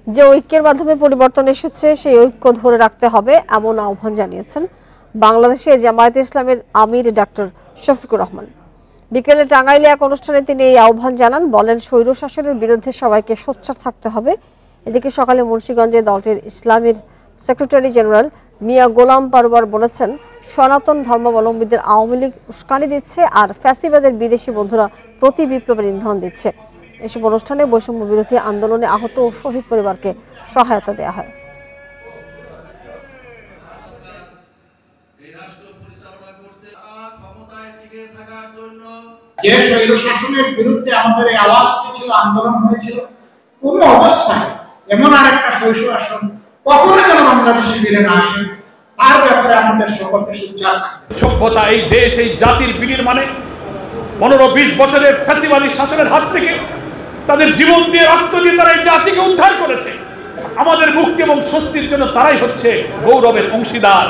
যে ঐক্যের মাধ্যমে পরিবর্তন এসেছে সেই ঐক্য ধরে রাখতে হবে এমন আহ্বান জানিয়েছেন বাংলাদেশে জামায়াতে ইসলামের আমির ডক্টর শফিকুর রহমান। বিকেলে টাঙ্গাইলে এক অনুষ্ঠানে তিনি এই আহ্বান জানান, বলেন স্বৈরশাসনের বিরুদ্ধে সবাইকে সোচ্চার থাকতে হবে। এদিকে সকালে মুন্সিগঞ্জে দলটির ইসলামীর সেক্রেটারি জেনারেল মিয়া গোলাম পারওয়ার বলেছেন, সনাতন ধর্মাবলম্বীদের আওয়ামী লীগ উস্কানি দিচ্ছে আর ফ্যাসিবাদের বিদেশি বন্ধুরা প্রতি বিপ্লবের ইন্ধন দিচ্ছে। এসব অনুষ্ঠানে বৈষম্য বিরোধী আন্দোলনে আহত ও শহীদ পরিবারকে সহায়তা দেওয়া হয়। যে স্বৈরশাসনের বিরুদ্ধে আমাদের এই আওয়াজ ছিল, আন্দোলন হয়েছিল, কোন অবস্থায় এমন আরেকটা স্বৈরশাসন কখনো যেন বাংলাদেশে ফিরে না আসে, তার ব্যাপারে আমাদের সকলকে সোচ্চার থাকতে হবে। সভ্যতা, এই দেশ, এই জাতির বিনির্মাণে 15-20 বছরের ফ্যাসিবাদী শাসনের হাত থেকে তাদের জীবন দিয়ে, রক্ত দিয়ে তারা এই জাতিকে উদ্ধার করেছে। আমাদের মুক্তি এবং স্বস্তির জন্য তারাই হচ্ছে গৌরবের অংশীদার।